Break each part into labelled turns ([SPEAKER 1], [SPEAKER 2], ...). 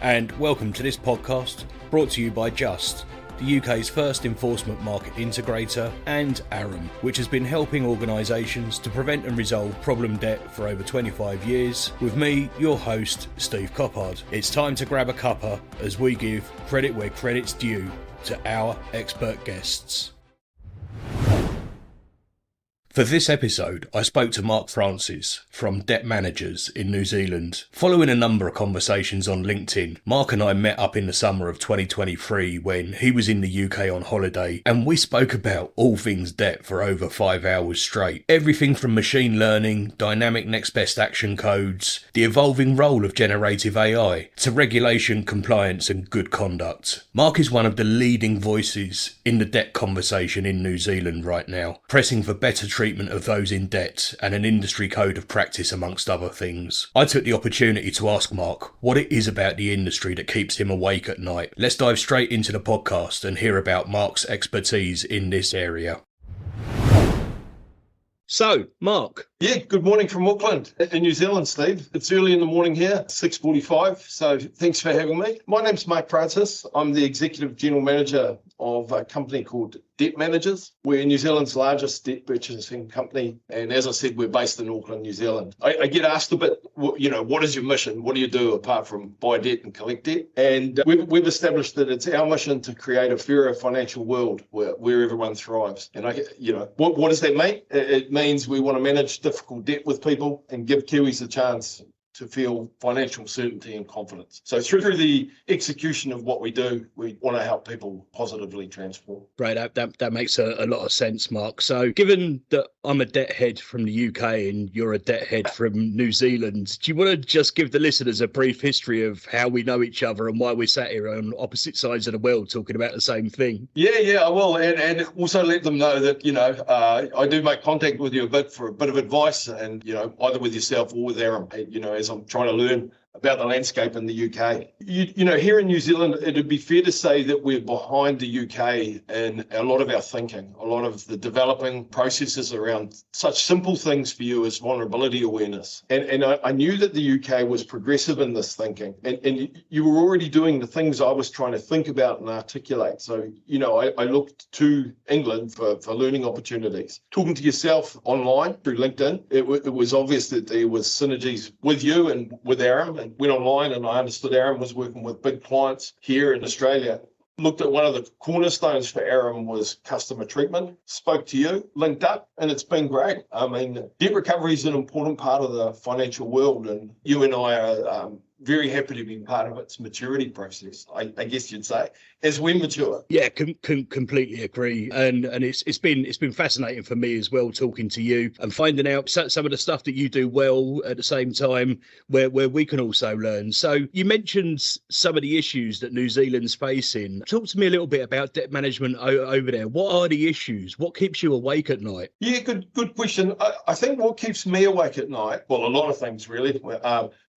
[SPEAKER 1] and welcome to this podcast brought to you by Just, the UK's first enforcement market integrator, and Aram, which has been helping organisations to prevent and resolve problem debt for over 25 years, with me, your host, Steve Coppard. It's time to grab a cuppa as we give credit where credit's due to our expert guests. For this episode, I spoke to Mark Francis from DebtManagers in New Zealand. Following a number of conversations on LinkedIn, Mark and I met up in the summer of 2023 when he was in the UK on holiday, and we spoke about all things debt for over 5 hours straight. Everything from machine learning, dynamic next best action codes, the evolving role of generative AI, to regulation, compliance and good conduct. Mark is one of the leading voices in the debt conversation in New Zealand right now, pressing for better treatment of those in debt and an industry code of practice amongst other things. I took the opportunity to ask Mark what it is about the industry that keeps him awake at night. Let's dive straight into the podcast and hear about Mark's expertise in this area. So, Mark.
[SPEAKER 2] Yeah, good morning from Auckland in New Zealand, Steve. It's early in the morning here, 6:45, so thanks for having me. My name's Mark Francis. I'm the Executive General Manager of a company called DebtManagers. We're New Zealand's largest debt purchasing company, and as I said, we're based in Auckland, New Zealand. I get asked a bit, what is your mission? What do you do apart from buy debt and collect debt? And we've established that it's our mission to create a fairer financial world where everyone thrives. And what does that mean? It means we want to manage difficult debt with people and give Kiwis a chance to feel financial certainty and confidence. So through the execution of what we do, we want to help people positively transform.
[SPEAKER 1] Right, that makes a lot of sense, Mark. So given that I'm a debt head from the UK and you're a debt head from New Zealand, do you want to just give the listeners a brief history of how we know each other and why we're sat here on opposite sides of the world talking about the same thing?
[SPEAKER 2] Yeah, I will. And also let them know that, I do make contact with you a bit for a bit of advice and, either with yourself or with Aram, as I'm trying to learn about the landscape in the UK. Here in New Zealand, it'd be fair to say that we're behind the UK in a lot of our thinking, a lot of the developing processes around such simple things for you as vulnerability awareness. And I knew that the UK was progressive in this thinking. And you were already doing the things I was trying to think about and articulate. So, I looked to England for learning opportunities. Talking to yourself online through LinkedIn, it was obvious that there was synergies with you and with Aram. And went online and I understood Aram was working with big clients here in Australia. Looked at one of the cornerstones for Aram was customer treatment, spoke to you, linked up, and it's been great. I mean, debt recovery is an important part of the financial world, and you and I are very happy to be part of its maturity process, I guess you'd say, as we mature.
[SPEAKER 1] Yeah, completely agree. And it's been fascinating for me as well, talking to you and finding out some of the stuff that you do well at the same time where we can also learn. So you mentioned some of the issues that New Zealand's facing. Talk to me a little bit about debt management over there. What are the issues? What keeps you awake at night?
[SPEAKER 2] Yeah, good question. I think what keeps me awake at night, well, a lot of things really.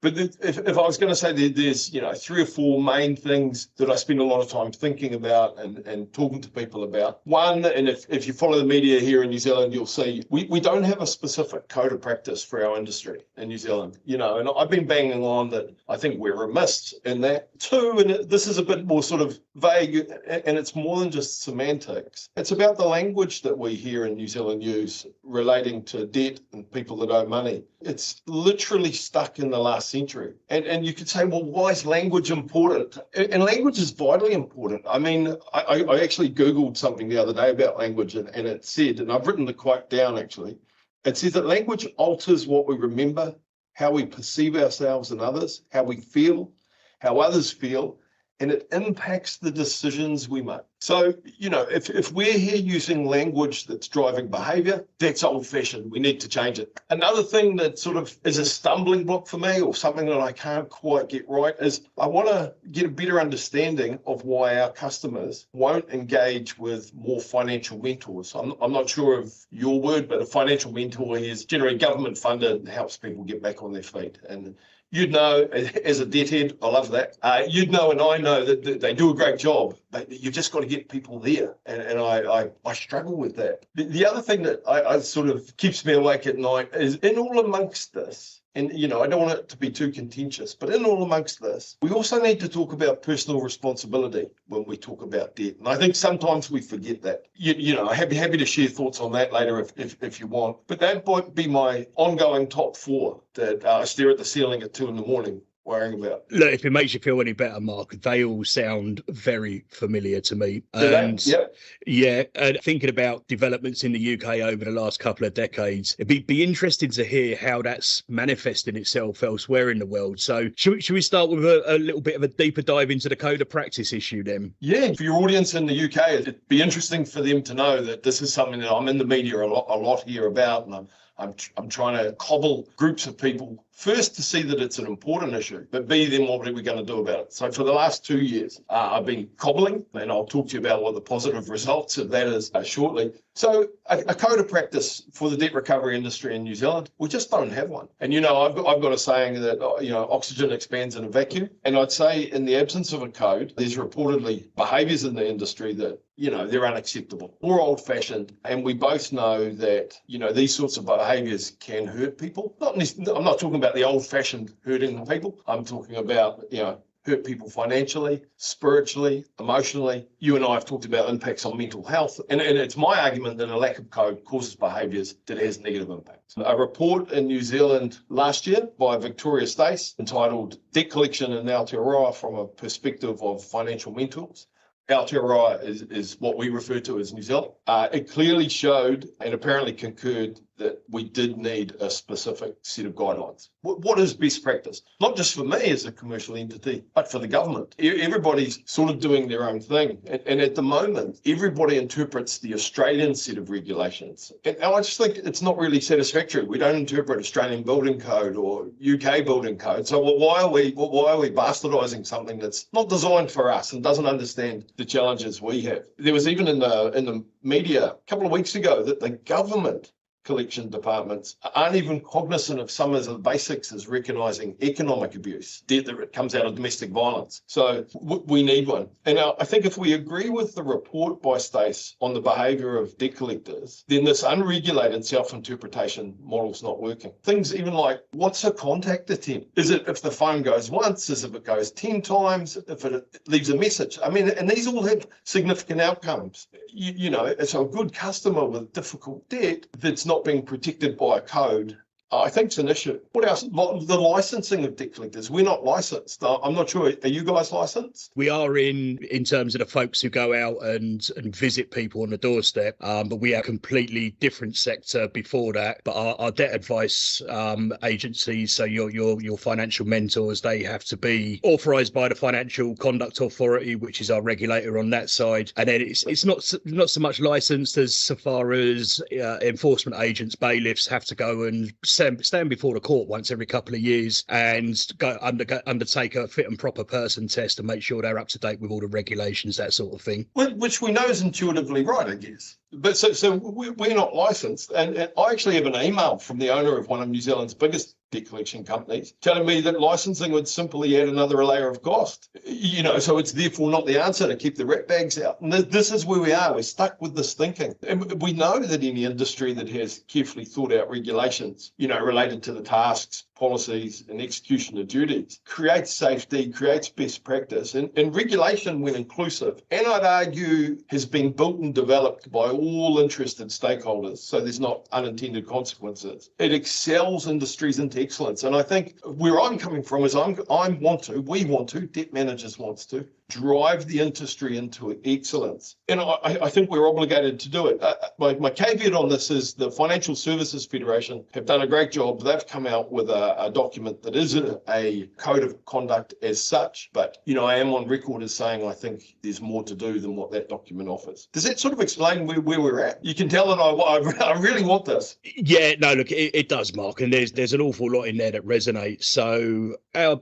[SPEAKER 2] But if I was going to say there's 3 or 4 main things that I spend a lot of time thinking about and talking to people about. One, and if you follow the media here in New Zealand, you'll see we don't have a specific code of practice for our industry in New Zealand. And I've been banging on that I think we're remiss in that. 2, and this is a bit more sort of vague, and it's more than just semantics. It's about the language that we here in New Zealand use relating to debt and people that owe money. It's literally stuck in the last century. And you could say, well, why is language important? And language is vitally important. I mean, I actually Googled something the other day about language, and it said, and I've written the quote down actually, it says that language alters what we remember, how we perceive ourselves and others, how we feel, how others feel, and it impacts the decisions we make. So, if we're here using language that's driving behavior, that's old-fashioned. We need to change it. Another thing that sort of is a stumbling block for me, or something that I can't quite get right, is I want to get a better understanding of why our customers won't engage with more financial mentors. I'm not sure of your word, but a financial mentor is generally government funded and helps people get back on their feet. And you'd know, as a debt head, I love that. You'd know, and I know that they do a great job, but you've just got to get people there. And I struggle with that. The other thing that I sort of keeps me awake at night is in all amongst this, And, I don't want it to be too contentious, but in all amongst this, we also need to talk about personal responsibility when we talk about debt. And I think sometimes we forget that. I'm happy to share thoughts on that later if you want. But that might be my ongoing top four that I stare at the ceiling at 2 a.m. worrying about.
[SPEAKER 1] Look, if it makes you feel any better, Mark, they all sound very familiar to me. Yeah, and thinking about developments in the UK over the last couple of decades, it'd be interesting to hear how that's manifesting itself elsewhere in the world. So should we start with a little bit of a deeper dive into the code of practice issue then?
[SPEAKER 2] Yeah, for your audience in the UK, it'd be interesting for them to know that this is something that I'm in the media a lot here about, and I'm trying to cobble groups of people, first to see that it's an important issue, but B, then what are we going to do about it? So for the last 2 years, I've been cobbling, and I'll talk to you about what the positive results of that is shortly. So a code of practice for the debt recovery industry in New Zealand, we just don't have one. And, I've got a saying that, oxygen expands in a vacuum. And I'd say in the absence of a code, there's reportedly behaviours in the industry that, they're unacceptable or old-fashioned. And we both know that, these sorts of behaviours can hurt people. I'm not talking about the old-fashioned hurting people. I'm talking about, hurt people financially, spiritually, emotionally. You and I have talked about impacts on mental health. And it's my argument that a lack of code causes behaviours that has negative impacts. A report in New Zealand last year by Victoria Stace entitled Debt Collection in Aotearoa from a Perspective of Financial Mentors. Aotearoa is what we refer to as New Zealand. It clearly showed and apparently concurred that we did need a specific set of guidelines. What is best practice? Not just for me as a commercial entity, but for the government. Everybody's sort of doing their own thing. And at the moment, everybody interprets the Australian set of regulations. And I just think it's not really satisfactory. We don't interpret Australian building code or UK building code. So why are we bastardising something that's not designed for us and doesn't understand the challenges we have? There was even in the media a couple of weeks ago that the government collection departments aren't even cognizant of some of the basics as recognising economic abuse, debt that comes out of domestic violence. So we need one. And I think if we agree with the report by Stace on the behaviour of debt collectors, then this unregulated self-interpretation model's not working. Things even like, what's a contact attempt? Is it if the phone goes once? Is it if it goes 10 times? If it leaves a message? I mean, and these all have significant outcomes. It's a good customer with difficult debt that's not being protected by a code, I think it's an issue. What else? The licensing of debt collectors. We're not licensed. I'm not sure. Are you guys licensed?
[SPEAKER 1] We are in terms of the folks who go out and visit people on the doorstep, but we are a completely different sector before that. But our debt advice agencies, so your financial mentors, they have to be authorised by the Financial Conduct Authority, which is our regulator on that side. And then it's not so much licensed as so far as enforcement agents, bailiffs have to go and stand before the court once every couple of years and go undertake a fit and proper person test and make sure they're up to date with all the regulations, that sort of thing.
[SPEAKER 2] Which we know is intuitively right, I guess. But so we're not licensed. And I actually have an email from the owner of one of New Zealand's biggest debt collection companies telling me that licensing would simply add another layer of cost. So it's therefore not the answer to keep the rat bags out. And this is where we are. We're stuck with this thinking. And we know that any industry that has carefully thought out regulations, related to the tasks, policies and execution of duties, creates safety, creates best practice, and regulation, when inclusive, and I'd argue has been built and developed by all interested stakeholders, so there's not unintended consequences. It excels industries into excellence. And I think where I'm coming from is we want to, DebtManagers wants to, drive the industry into excellence. And I think we're obligated to do it. My caveat on this is the Financial Services Federation have done a great job. They've come out with a document that isn't a code of conduct as such, but, I am on record as saying I think there's more to do than what that document offers. Does that sort of explain where we're at? You can tell that I really want this.
[SPEAKER 1] Yeah, no, look, it does, Mark, and there's an awful lot in there that resonates. So our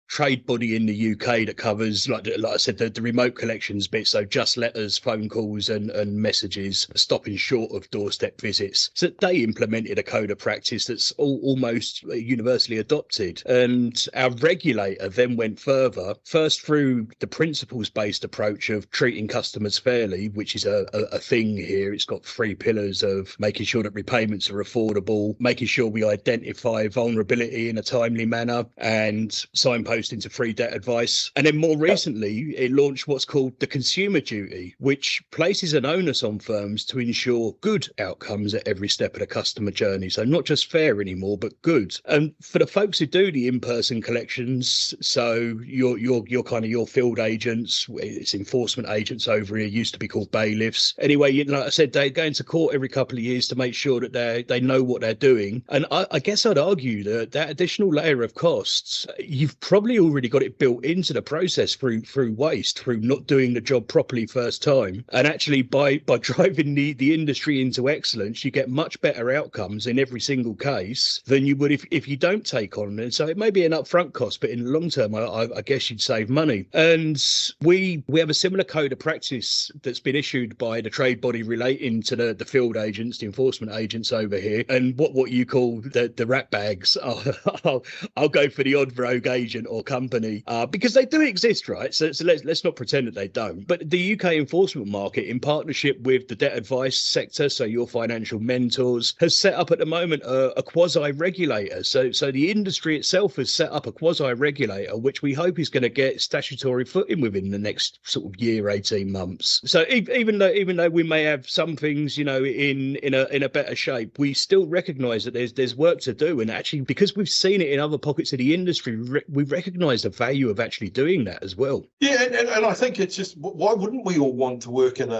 [SPEAKER 1] trade body in the UK that covers, like I said, the remote collections bit. So just letters, phone calls, and messages, stopping short of doorstep visits. So they implemented a code of practice that's almost universally adopted. And our regulator then went further, first through the principles-based approach of treating customers fairly, which is a thing here. It's got 3 pillars of making sure that repayments are affordable, making sure we identify vulnerability in a timely manner, and signposting to free debt advice. And then more recently, it launched what's called the consumer duty, which places an onus on firms to ensure good outcomes at every step of the customer journey. So not just fair anymore, but good. And for the folks who do the in-person collections, so your kind of your field agents, it's enforcement agents over here, used to be called bailiffs. Anyway, like I said, they go into court every couple of years to make sure that they know what they're doing. And I guess I'd argue that additional layer of costs, you've probably already got it built into the process through waste, through not doing the job properly first time. And actually by driving the industry into excellence, you get much better outcomes in every single case than you would if you don't take on it. So it may be an upfront cost, but in the long term, I guess you'd save money. And we have a similar code of practice that's been issued by the trade body relating to the field agents, the enforcement agents over here, and what you call the rat bags. I'll go for the odd rogue agent or company because they do exist, right? So let's not pretend that they don't. But the UK enforcement market, in partnership with the debt advice sector, so your financial mentors, has set up at the moment a quasi-regulator. So the industry itself has set up a quasi-regulator, which we hope is going to get statutory footing within the next sort of year, 18 months. So even though we may have some things, in a better shape, we still recognise that there's work to do. And actually, because we've seen it in other pockets of the industry, we recognise the value of actually doing that as well.
[SPEAKER 2] Yeah, and I think it's just, why wouldn't we all want to work in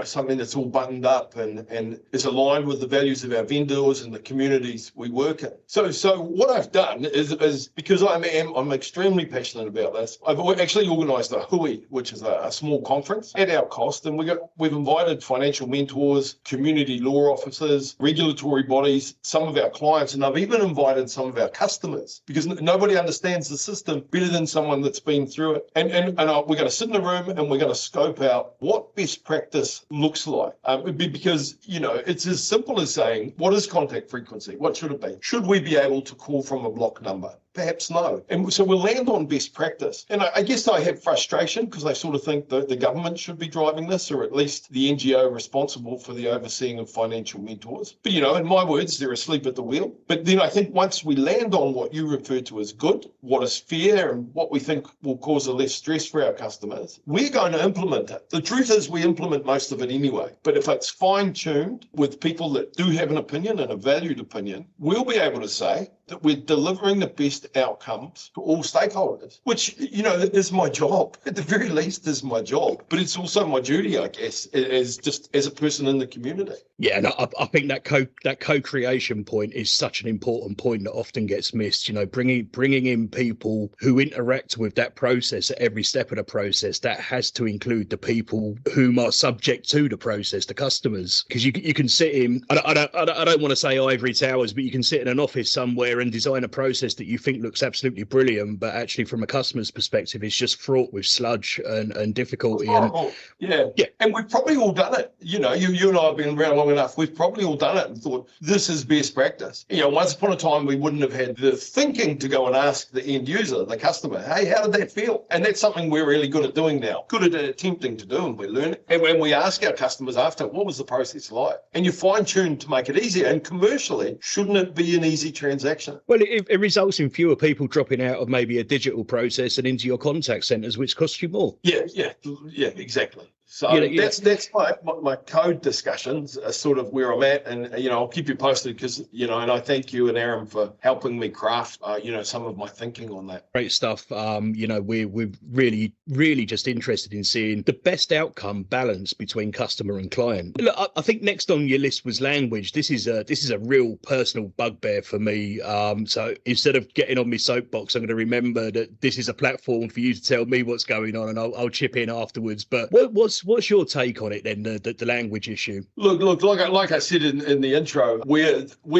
[SPEAKER 2] something that's all buttoned up and is aligned with the values of our vendors and the communities we work in? So what I've done is because I'm extremely passionate about this, I've actually organised a hui, which is a small conference at our cost, and we've invited financial mentors, community law officers, regulatory bodies, some of our clients, and I've even invited some of our customers, because nobody understands the system better than someone that's been through it. And we're going to sit in a room and we're going to scope out what best practice looks like. Because, it's as simple as saying, what is contact frequency? What should it be? Should we be able to call from a block number? Perhaps no. And so we'll land on best practice. And I guess I have frustration because I sort of think the government should be driving this, or at least the NGO responsible for the overseeing of financial mentors. But, in my words, they're asleep at the wheel. But then I think once we land on what you refer to as good, what is fair, and what we think will cause a less stress for our customers, we're going to implement it. The truth is we implement most of it anyway. But if it's fine-tuned with people that do have an opinion and a valued opinion, we'll be able to say that we're delivering the best outcomes to all stakeholders, which, is my job. At the very least, is my job. But it's also my duty, I guess, as a person in the community.
[SPEAKER 1] Yeah, and I think that co-creation point is such an important point that often gets missed. Bringing in people who interact with that process at every step of the process. That has to include the people whom are subject to the process, the customers. Because you can sit in, I don't want to say ivory towers, but you can sit in an office somewhere and design a process that you think looks absolutely brilliant, but actually from a customer's perspective, it's just fraught with sludge and difficulty.
[SPEAKER 2] Yeah. And we've probably all done it. You and I have been around long enough. We've probably all done it and thought, this is best practice. Once upon a time, we wouldn't have had the thinking to go and ask the end user, the customer, hey, how did that feel? And that's something we're really good at doing now, good at attempting to do, and we're learning. And when we ask our customers after, what was the process like? And you fine-tune to make it easier. And commercially, shouldn't it be an easy transaction?
[SPEAKER 1] Well, it results in fewer people dropping out of maybe a digital process and into your contact centres, which costs you more.
[SPEAKER 2] Yeah, exactly. So that's my code discussions are sort of where I'm at, and I'll keep you posted because and I thank you and Aaron for helping me craft some of my thinking on that.
[SPEAKER 1] Great stuff. We're really just interested in seeing the best outcome balance between customer and client. Look, I think next on your list was language. This is a real personal bugbear for me. So instead of getting on my soapbox, I'm going to remember that this is a platform for you to tell me what's going on, and I'll chip in afterwards. But what's what's your take on it then, the language issue?
[SPEAKER 2] Look, like I said in the intro, we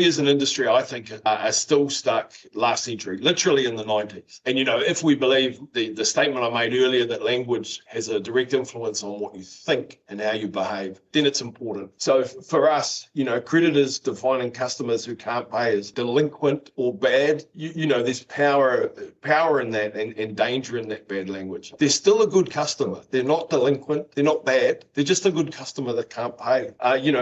[SPEAKER 2] as an industry, I think, are still stuck last century, literally in the 90s. And, if we believe the statement I made earlier that language has a direct influence on what you think and how you behave, then it's important. So for us, creditors defining customers who can't pay as delinquent or bad, there's power in that and danger in that bad language. They're still a good customer. They're not delinquent. They're not bad. They're just a good customer that can't pay.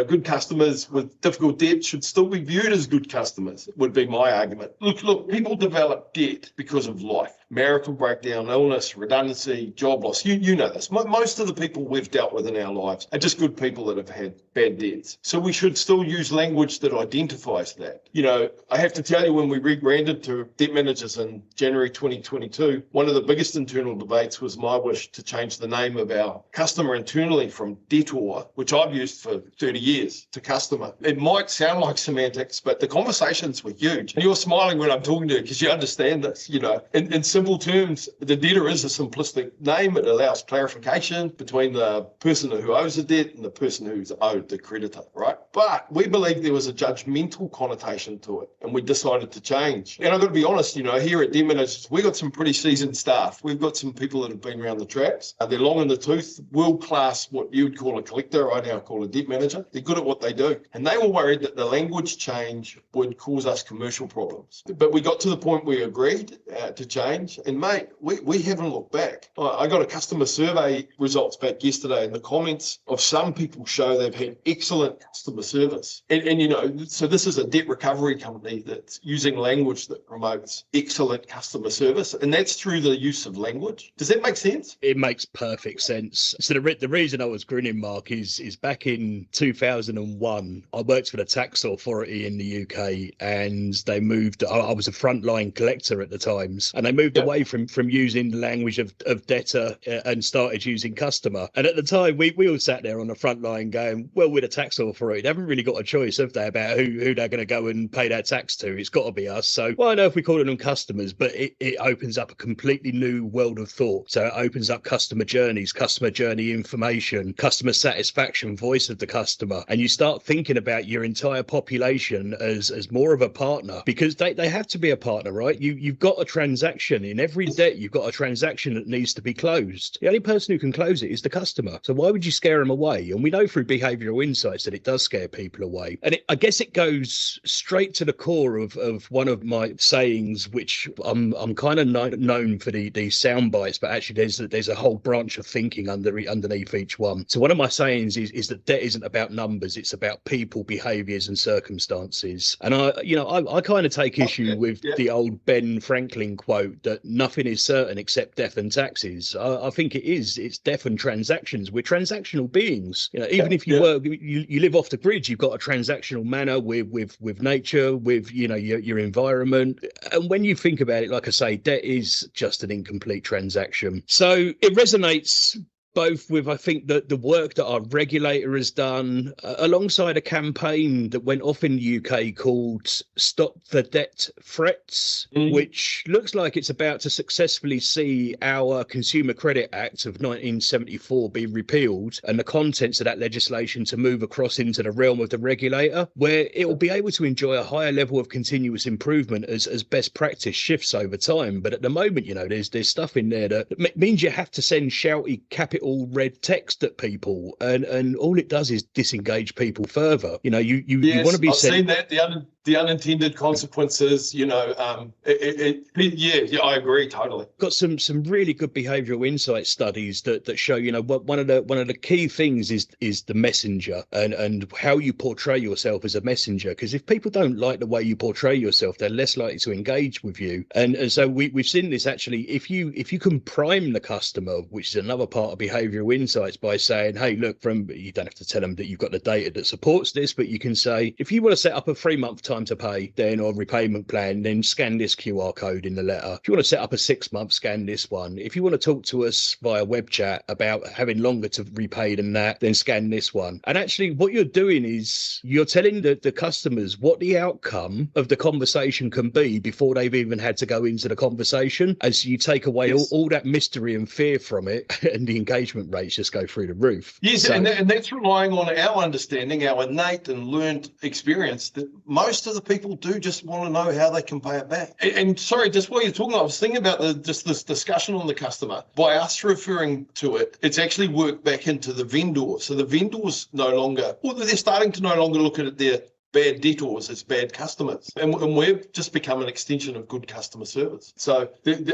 [SPEAKER 2] Good customers with difficult debt should still be viewed as good customers, would be my argument. Look, people develop debt because of life. Marital breakdown, illness, redundancy, job loss. You know this. Most of the people we've dealt with in our lives are just good people that have had bad debts. So we should still use language that identifies that. I have to tell you, when we rebranded to Debt Managers in January 2022, one of the biggest internal debates was my wish to change the name of our customer internally from debtor, which I've used for 30 years, to customer. It might sound like semantics, but the conversations were huge. And you're smiling when I'm talking to you because you understand this. In simple terms, the debtor is a simplistic name. It allows clarification between the person who owes the debt and the person who's owed, the creditor, right? But we believe there was a judgmental connotation to it, and we decided to change. And I've got to be honest, here at Debt Managers, we've got some pretty seasoned staff. We've got some people that have been around the traps. They're long in the tooth, world-class, what you would call a collector. I now call a debt manager. They're good at what they do. And they were worried that the language change would cause us commercial problems. But we got to the point we agreed to change. And mate, we haven't looked back. I got a customer survey results back yesterday, and the comments of some people show they've had excellent customer service. And so this is a debt recovery company that's using language that promotes excellent customer service, and that's through the use of language. Does that make sense?
[SPEAKER 1] It makes perfect sense. So the reason I was grinning, Mark, is back in 2001, I worked for the tax authority in the UK, and they moved. I was a frontline collector at the times, and they moved away from using the language of debtor and started using customer. And at the time, we all sat there on the front line going, well, we're the tax authority. They haven't really got a choice, have they, about who they're going to go and pay their tax to? It's got to be us. So, well, I know if we call them customers, but it opens up a completely new world of thought. So it opens up customer journeys, customer journey information, customer satisfaction, voice of the customer. And you start thinking about your entire population as more of a partner, because they have to be a partner, right? You've got a transaction. In every debt, you've got a transaction that needs to be closed. The only person who can close it is the customer. So why would you scare them away? And we know through behavioural insights that it does scare people away. And I guess it goes straight to the core of one of my sayings, which I'm kind of known for the sound bites, but actually there's a whole branch of thinking underneath each one. So one of my sayings is that debt isn't about numbers; it's about people, behaviours, and circumstances. And I kind of take issue with the old Ben Franklin quote that nothing is certain except death and taxes. I think it is. It's death and transactions. We're transactional beings. Even if you work, you live off the grid, you've got a transactional manner with nature, with your environment. And when you think about it, like I say, debt is just an incomplete transaction. So it resonates both with, I think, the work that our regulator has done, alongside a campaign that went off in the UK called Stop the Debt Threats, which looks like it's about to successfully see our Consumer Credit Act of 1974 be repealed, and the contents of that legislation to move across into the realm of the regulator, where it will be able to enjoy a higher level of continuous improvement as best practice shifts over time. But at the moment, there's stuff in there that means you have to send shouty capital red text at people, and all it does is disengage people further. You want to be.
[SPEAKER 2] I've seen that, the unintended consequences. I agree totally.
[SPEAKER 1] Got some really good behavioural insight studies that show one of the key things is the messenger and how you portray yourself as a messenger. Because if people don't like the way you portray yourself, they're less likely to engage with you. And so we've seen this actually. If you can prime the customer, which is another part of behavioural insights, by saying, hey, look, you don't have to tell them that you've got the data that supports this, but you can say, if you want to set up a 3-month time time to pay, then or repayment plan, then scan this QR code in the letter. If you want to set up a 6-month, scan this one. If you want to talk to us via web chat about having longer to repay than that, then scan this one. And actually what you're doing is you're telling the customers what the outcome of the conversation can be before they've even had to go into the conversation, as you take away all that mystery and fear from it, and the engagement rates just go through the roof.
[SPEAKER 2] Yes, so, and that's relying on our understanding, our innate and learned experience, that most of the people do just want to know how they can pay it back. And sorry, just while you're talking, I was thinking about this discussion on the customer. By us referring to it, it's actually worked back into the vendor. So the vendors no longer, or they're starting to no longer look at their bad debtors as bad customers. And we've just become an extension of good customer service. So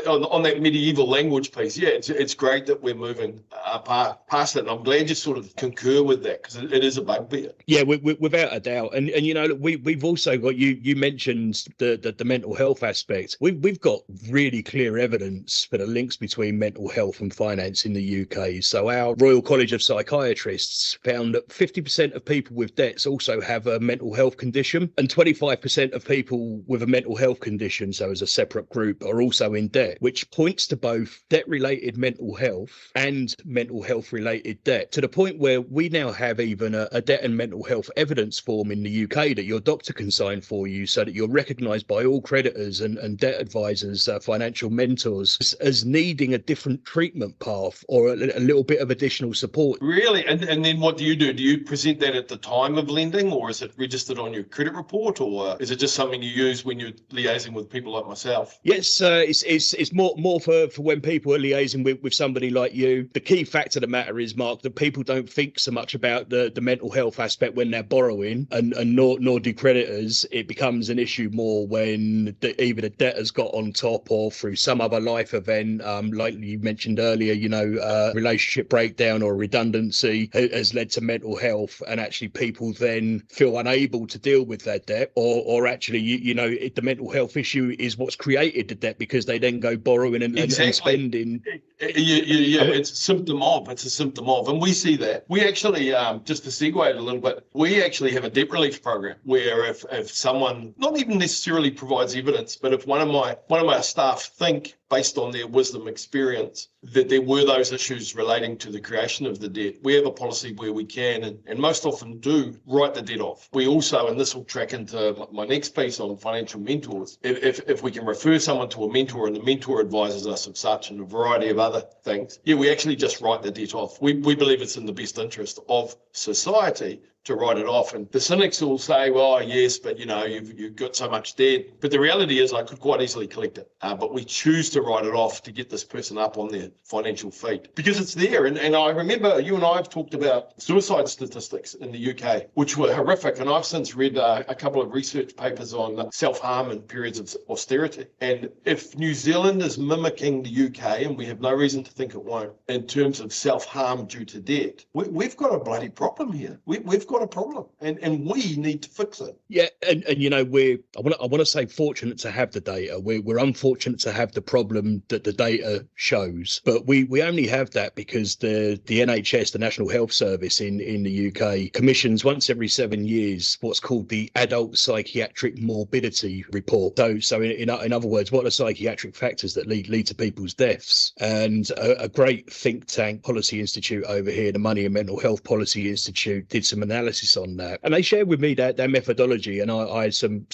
[SPEAKER 2] on that medieval language piece, yeah, it's great that we're moving past it. And I'm glad you sort of concur with that, because it is a bugbear.
[SPEAKER 1] Yeah, without a doubt. And you know, we've also got, you mentioned the mental health aspect. We've got really clear evidence for the links between mental health and finance in the UK. So our Royal College of Psychiatrists found that 50% of people with debts also have a mental health condition, and 25% of people with a mental health condition, so as a separate group, are also in debt, which points to both debt-related mental health and mental health-related debt, to the point where we now have even a debt and mental health evidence form in the UK that your doctor can sign for you, so that you're recognised by all creditors and debt advisors, financial mentors, as needing a different treatment path or a little bit of additional support.
[SPEAKER 2] Really? And then what do? Do you present that at the time of lending, or is it registered on your credit report, or is it just something you use when you're liaising with people like myself?
[SPEAKER 1] Yes, it's more for when people are liaising with somebody like you. The key fact of the matter is, Mark, that people don't think so much about the mental health aspect when they're borrowing, and nor do creditors. It becomes an issue more when either the debtor's got on top, or through some other life event, like you mentioned earlier, you know, relationship breakdown or redundancy has led to mental health, and actually people then feel unable to deal with their debt, or actually, you know, the mental health issue is what's created the debt, because they then go borrowing and spending.
[SPEAKER 2] Yeah, it's a symptom of, and we see that. We actually, just to segue it a little bit, we actually have a debt relief program where if someone not even necessarily provides evidence, but if one of my staff think, based on their wisdom experience, that there were those issues relating to the creation of the debt, we have a policy where we can, and most often do, write the debt off. We also, and this will track into my next piece on financial mentors, if we can refer someone to a mentor and the mentor advises us of such and a variety of other things, yeah, we actually just write the debt off. We believe it's in the best interest of society to write it off. And the cynics will say, well, yes, but you know, you've got so much debt. But the reality is I could quite easily collect it. But we choose to write it off to get this person up on their financial feet, because it's there. And I remember you and I have talked about suicide statistics in the UK, which were horrific. And I've since read a couple of research papers on self-harm in periods of austerity. And if New Zealand is mimicking the UK, and we have no reason to think it won't, in terms of self-harm due to debt, we've got a bloody problem here. We've got a problem, and we need to fix it.
[SPEAKER 1] Yeah, and you know, I want to say fortunate to have the data. We're unfortunate to have the problem that the data shows, but we only have that because the NHS, the National Health Service in the UK, commissions once every 7 years what's called the Adult Psychiatric Morbidity Report. So in other words, what are the psychiatric factors that lead to people's deaths? And a great think tank, Policy Institute over here, the Money and Mental Health Policy Institute, did some analysis on that, and they shared with me their methodology. And I had some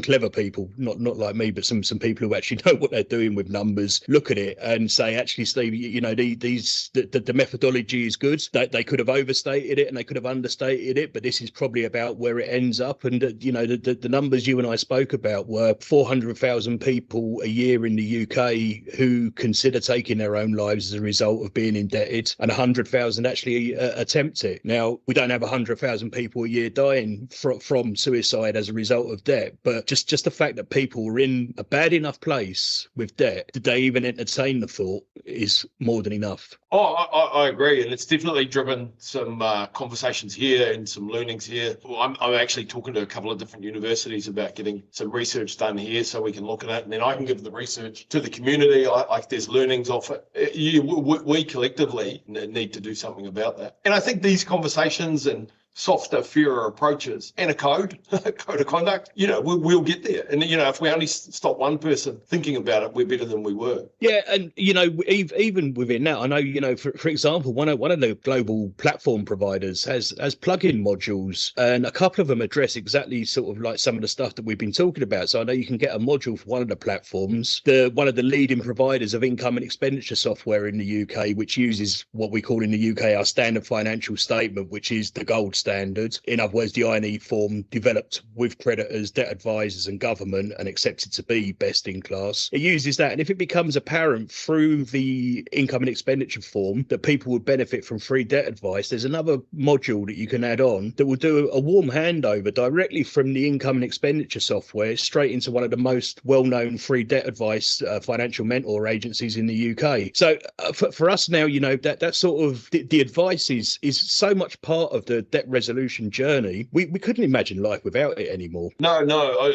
[SPEAKER 1] clever people, not like me, but some people who actually know what they're doing with numbers, look at it and say, actually, Steve, you know, the methodology is good. They could have overstated it and they could have understated it, but this is probably about where it ends up. And you know, the numbers you and I spoke about were 400,000 people a year in the UK who consider taking their own lives as a result of being indebted, and 100,000 actually attempt it. Now, we don't have 100,000 people a year dying from suicide as a result of debt, but just the fact that people were in a bad enough place with debt, did they even entertain the thought, is more than enough.
[SPEAKER 2] Oh, I agree, and it's definitely driven some conversations here and some learnings here. Well, I'm actually talking to a couple of different universities about getting some research done here so we can look at it, and then I can give the research to the community. There's learnings off it. We collectively need to do something about that. And I think these conversations and softer, fairer approaches and a code of conduct, we'll get there. And, if we only stop one person thinking about it, we're better than we were.
[SPEAKER 1] Yeah, and even within that, I know for example, one of the global platform providers has plugin modules, and a couple of them address exactly sort of like some of the stuff that we've been talking about. So I know you can get a module for one of the platforms, one of the leading providers of income and expenditure software in the UK, which uses what we call in the UK our standard financial statement, which is the gold standard. In other words, the I&E form developed with creditors, debt advisors, and government, and accepted to be best in class. It uses that, and if it becomes apparent through the income and expenditure form that people would benefit from free debt advice, there's another module that you can add on that will do a warm handover directly from the income and expenditure software straight into one of the most well-known free debt advice financial mentor agencies in the UK. So for us now, that sort of the advice is so much part of the debt resolution journey. We couldn't imagine life without it anymore.
[SPEAKER 2] No,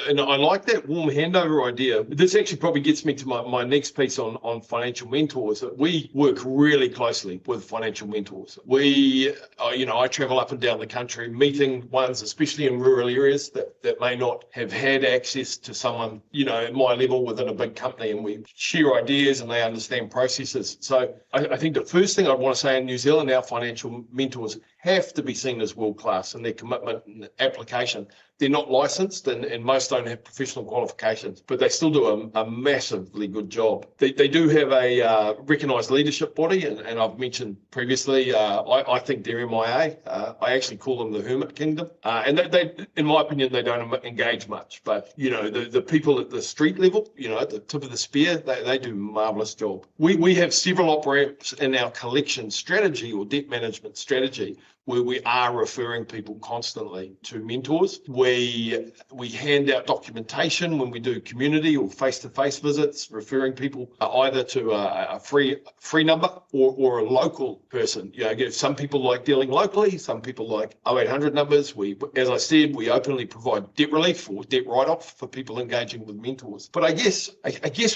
[SPEAKER 2] and I like that warm handover idea. This actually probably gets me to my next piece on financial mentors. We work really closely with financial mentors. I travel up and down the country meeting ones, especially in rural areas that may not have had access to someone, at my level within a big company, and we share ideas and they understand processes. So I think the first thing I'd want to say in New Zealand, our financial mentors have to be seen as world-class in their commitment and application. They're not licensed and most don't have professional qualifications, but they still do a massively good job. They do have a recognised leadership body, and I've mentioned previously, I think they're MIA. I actually call them the Hermit Kingdom. And they, in my opinion, they don't engage much. But, the people at the street level, at the tip of the spear, they do a marvellous job. We have several operators in our collection strategy or debt management strategy where we are referring people constantly to mentors. We hand out documentation when we do community or face-to-face visits, referring people either to a free number or a local person. Some people like dealing locally, some people like 0800 numbers. As I said, we openly provide debt relief or debt write-off for people engaging with mentors. But I guess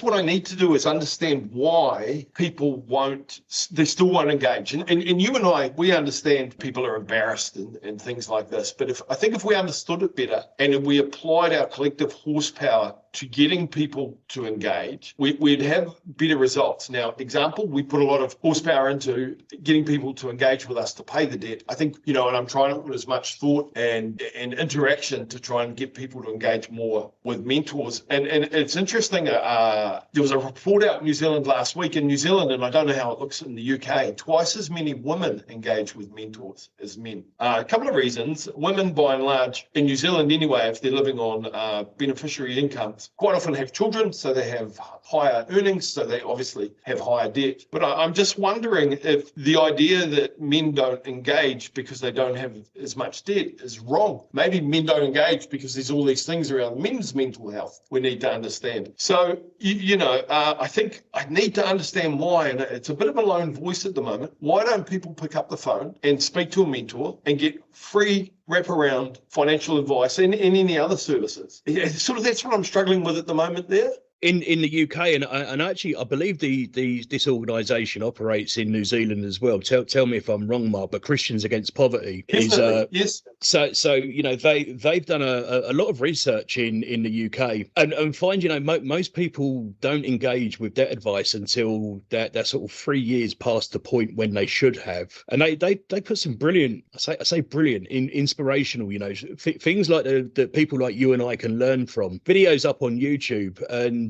[SPEAKER 2] what I need to do is understand why people they still won't engage. And you and I, we understand people are embarrassed and things like this. But I think if we understood it better and if we applied our collective horsepower to getting people to engage, we'd have better results. Now, example, we put a lot of horsepower into getting people to engage with us to pay the debt. I think, and I'm trying to put as much thought and interaction to try and get people to engage more with mentors. And it's interesting, there was a report out in New Zealand last week. In New Zealand, and I don't know how it looks in the UK, twice as many women engage with mentors as men. A couple of reasons. Women, by and large, in New Zealand anyway, if they're living on beneficiary income, quite often have children, so they have higher earnings, so they obviously have higher debt. But I'm just wondering if the idea that men don't engage because they don't have as much debt is wrong. Maybe men don't engage because there's all these things around men's mental health we need to understand. So, I think I need to understand why, and it's a bit of a lone voice at the moment. Why don't people pick up the phone and speak to a mentor and get free wraparound financial advice and any other services? Sort of that's what I'm struggling with at the moment there.
[SPEAKER 1] In the UK, and actually, I believe this organisation operates in New Zealand as well. Tell me if I'm wrong, Mark. But Christians Against Poverty is
[SPEAKER 2] yes.
[SPEAKER 1] So they've done a lot of research in the UK and find most people don't engage with debt advice until they're sort of 3 years past the point when they should have. And they put some brilliant, I say brilliant, inspirational things like that people like you and I can learn from. Videos up on YouTube and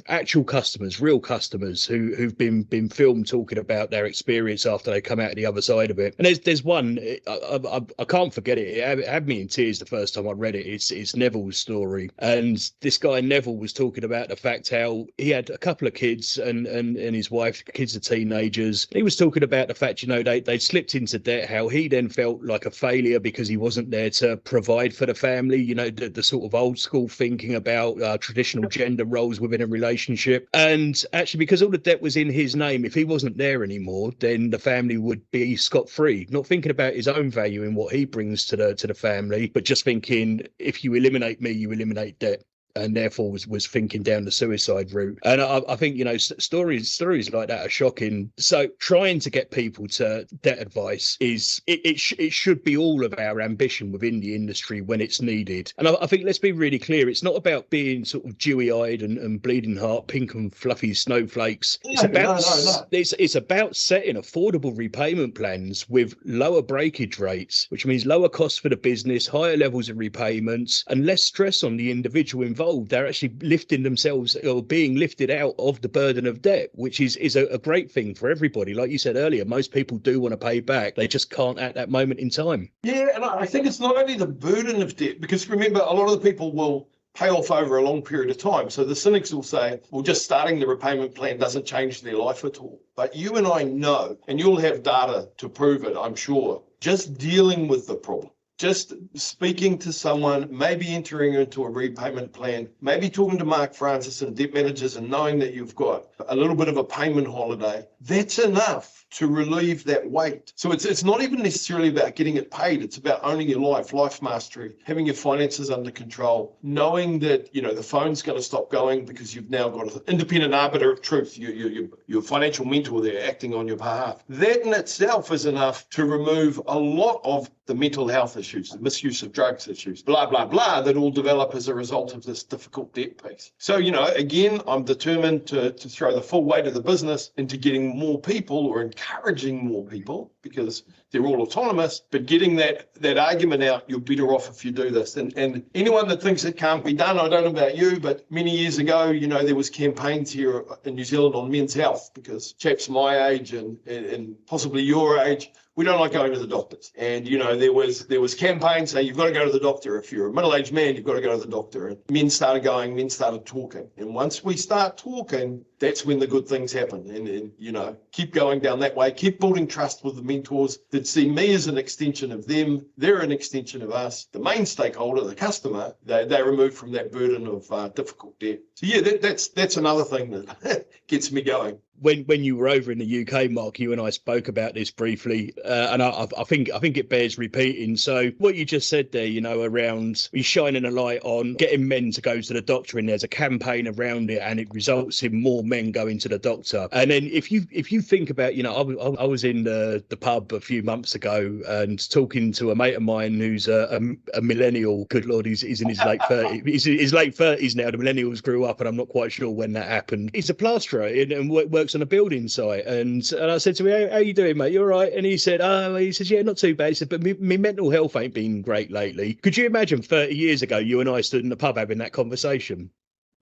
[SPEAKER 1] actual customers, real customers who've been filmed talking about their experience after they come out the other side of it. And there's one, I can't forget it. It had me in tears the first time I read it. It's Neville's story. And this guy Neville was talking about the fact how he had a couple of kids and his wife, kids are teenagers. He was talking about the fact, they slipped into debt, how he then felt like a failure because he wasn't there to provide for the family, the sort of old school thinking about traditional gender roles within a relationship. And actually, because all the debt was in his name, if he wasn't there anymore, then the family would be scot-free, not thinking about his own value in what he brings to the family, but just thinking, if you eliminate me, you eliminate debt. and therefore was thinking down the suicide route. And I think, stories like that are shocking. So trying to get people to debt advice it should be all of our ambition within the industry when it's needed. And I think, let's be really clear, it's not about being sort of dewy-eyed and bleeding heart, pink and fluffy snowflakes. It's about setting affordable repayment plans with lower breakage rates, which means lower costs for the business, higher levels of repayments, and less stress on the individual involved. They're actually lifting themselves or being lifted out of the burden of debt, which is a great thing for everybody. Like you said earlier, most people do want to pay back. They just can't at that moment in time.
[SPEAKER 2] Yeah, and I think it's not only the burden of debt, because remember, a lot of the people will pay off over a long period of time. So the cynics will say, well, just starting the repayment plan doesn't change their life at all. But you and I know, and you'll have data to prove it, I'm sure, just dealing with the problem, just speaking to someone, maybe entering into a repayment plan, maybe talking to Mark Francis and DebtManagers and knowing that you've got a little bit of a payment holiday, that's enough to relieve that weight. So it's not even necessarily about getting it paid. It's about owning your life mastery, having your finances under control, knowing that, the phone's going to stop going because you've now got an independent arbiter of truth, your financial mentor there acting on your behalf. That in itself is enough to remove a lot of the mental health issues, the misuse of drugs issues, blah, blah, blah, that all develop as a result of this difficult debt piece. So, again, I'm determined to throw the full weight of the business into getting more people, or encouraging more people, because they're all autonomous, but getting that argument out, you're better off if you do this. And anyone that thinks it can't be done, I don't know about you, but many years ago, there was campaigns here in New Zealand on men's health, because chaps my age and possibly your age, we don't like going to the doctors. And, there was campaigns saying you've got to go to the doctor. If you're a middle-aged man, you've got to go to the doctor. And men started talking. And once we start talking, that's when the good things happen. And keep going down that way, keep building trust with the mentors that see me as an extension of them. They're an extension of us. The main stakeholder, the customer, they're removed from that burden of difficult debt. So yeah, that's another thing that gets me going.
[SPEAKER 1] When you were over in the UK, Mark, you and I spoke about this briefly, and I think it bears repeating. So what you just said there, around you shining a light on getting men to go to the doctor, and there's a campaign around it, and it results in more men going to the doctor. And then if you think about, I was in the pub a few months ago and talking to a mate of mine who's a millennial. Good Lord, he's in his late 30s. He's in his late 30s now. The millennials grew up, and I'm not quite sure when that happened. He's a plasterer and works on a building site, and I said to him, how you doing, mate? You all right? And he said, yeah, not too bad. He said, but my mental health ain't been great lately. Could you imagine 30 years ago you and I stood in the pub having that conversation?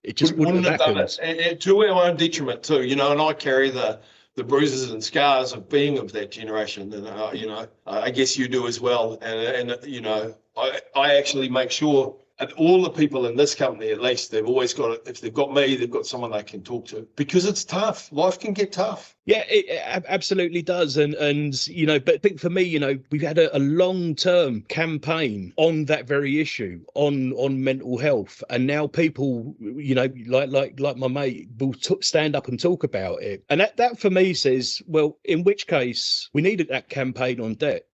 [SPEAKER 1] It just wouldn't have happened.
[SPEAKER 2] And to our own detriment too, and I carry the bruises and scars of being of that generation, and I guess you do as well. And I actually make sure. And all the people in this company, at least, they've always got, if they've got me, they've got someone they can talk to, because it's tough. Life can get tough.
[SPEAKER 1] Yeah, it absolutely does. And but I think for me, we've had a long-term campaign on that very issue, on mental health. And now people, like my mate, will stand up and talk about it. And that for me says, well, in which case we needed that campaign on debt.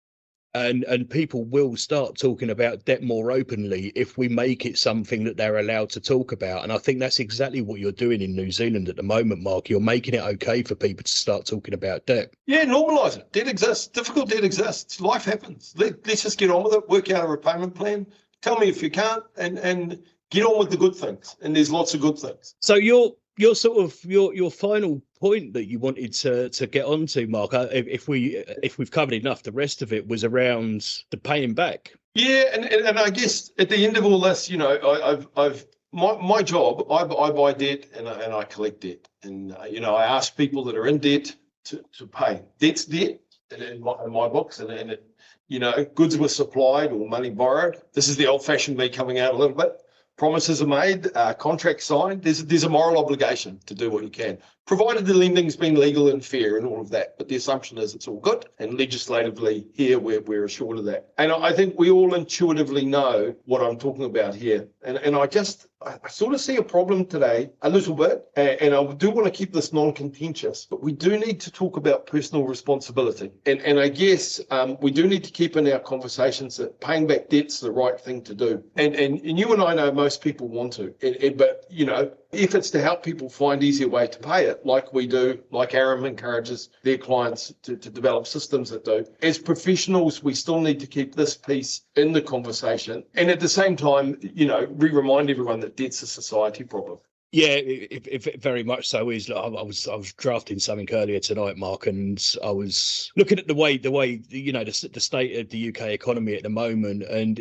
[SPEAKER 1] And people will start talking about debt more openly if we make it something that they're allowed to talk about. And I think that's exactly what you're doing in New Zealand at the moment, Mark. You're making it okay for people to start talking about debt.
[SPEAKER 2] Yeah, normalise it. Debt exists. Difficult debt exists. Life happens. Let's just get on with it. Work out a repayment plan. Tell me if you can't, and get on with the good things. And there's lots of good things.
[SPEAKER 1] So your final point that you wanted to get onto, Mark, if we've covered enough, the rest of it was around the paying back.
[SPEAKER 2] Yeah, and I guess at the end of all this, I've my job, I buy debt and I collect debt, and I ask people that are in debt to pay. Debt's debt in my books, and goods were supplied or money borrowed. This is the old-fashioned me coming out a little bit. Promises are made, contracts signed. There's a moral obligation to do what you can, provided the lending's been legal and fair and all of that. But the assumption is it's all good, and legislatively here we're assured of that. And I think we all intuitively know what I'm talking about here. And I just I sort of see a problem today a little bit, and I do want to keep this non-contentious, but we do need to talk about personal responsibility. And I guess we do need to keep in our conversations that paying back debt's the right thing to do. And you and I know most people want to, but, you know, efforts to help people find easier way to pay it, like we do, like Aram encourages their clients to develop systems that do. As professionals, we still need to keep this piece in the conversation. And at the same time, you know, remind everyone that debt's a society problem.
[SPEAKER 3] Yeah, it very much so is. I was drafting something earlier tonight, Mark, and I was looking at the way you know the state of the UK economy at the moment, and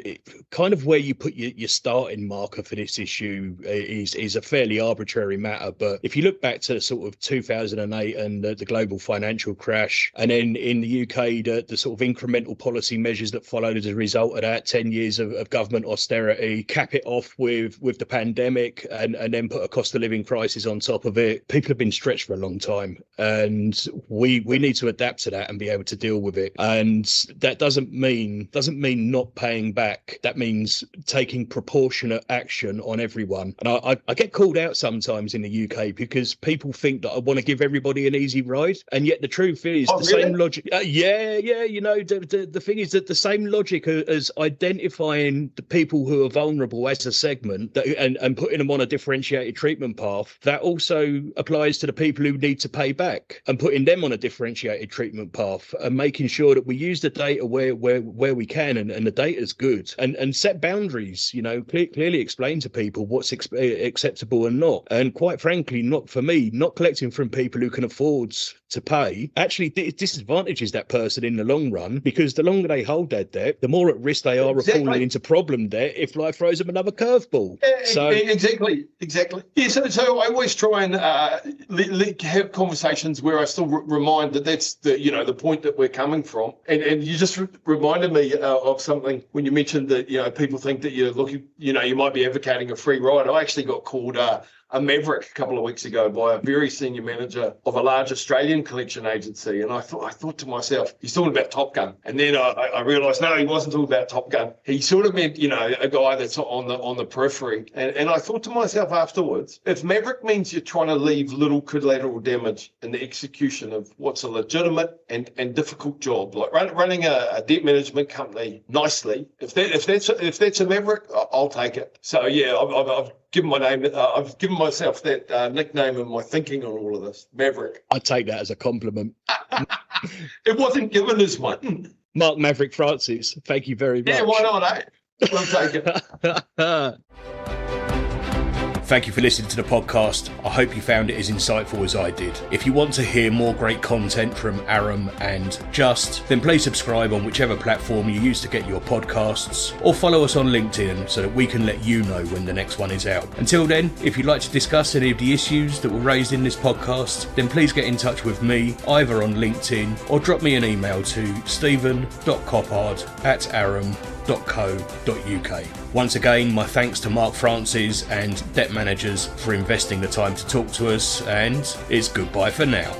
[SPEAKER 3] kind of where you put your starting marker for this issue is a fairly arbitrary matter. But if you look back to sort of 2008 and the global financial crash, and then in the UK the sort of incremental policy measures that followed as a result of that, 10 years of government austerity, cap it off with the pandemic, and then put a cost of living crisis on top of it. People have been stretched for a long time, and we need to adapt to that and be able to deal with it. And that doesn't mean not paying back. That means taking proportionate action on everyone. And I get called out sometimes in the UK because people think that I want to give everybody an easy ride, and yet the truth is same logic. You know, the thing is that the same logic as identifying the people who are vulnerable as a segment and putting them on a differentiated treatment path, that also applies to the people who need to pay back and putting them on a differentiated treatment path and making sure that we use the data where we can, and the data is good, and set boundaries, you know, clearly explain to people what's acceptable and not. And quite frankly, not for me, not collecting from people who can afford to pay actually disadvantages that person in the long run, because the longer they hold their debt, the more at risk they are of falling into problem debt if life throws them another curveball. So
[SPEAKER 2] exactly. Yeah, so I always try and have conversations where I still remind that that's the point that we're coming from. And you just reminded me of something when you mentioned that, you know, people think that you're looking, you know, you might be advocating a free ride. I actually got called a maverick a couple of weeks ago by a very senior manager of a large Australian collection agency. And I thought to myself, he's talking about Top Gun. And then I realised, no, he wasn't talking about Top Gun. He sort of meant, you know, a guy that's on the periphery. And I thought to myself afterwards, if maverick means you're trying to leave little collateral damage in the execution of what's a legitimate and difficult job, like running a debt management company nicely, if that's a maverick, I'll take it. So yeah, I've given my name. I've given myself that nickname in my thinking on all of this, Maverick.
[SPEAKER 3] I take that as a compliment.
[SPEAKER 2] It wasn't given as one.
[SPEAKER 3] Mark Maverick Francis, thank you very much.
[SPEAKER 2] Yeah, why not, eh? We'll take it.
[SPEAKER 1] Thank you for listening to the podcast. I hope you found it as insightful as I did. If you want to hear more great content from Aram and Just, then please subscribe on whichever platform you use to get your podcasts, or follow us on LinkedIn so that we can let you know when the next one is out. Until then, if you'd like to discuss any of the issues that were raised in this podcast, then please get in touch with me either on LinkedIn or drop me an email to stephen.coppard@aram.co.uk. Once again, my thanks to Mark Francis and DebtManagers for investing the time to talk to us, and it's goodbye for now.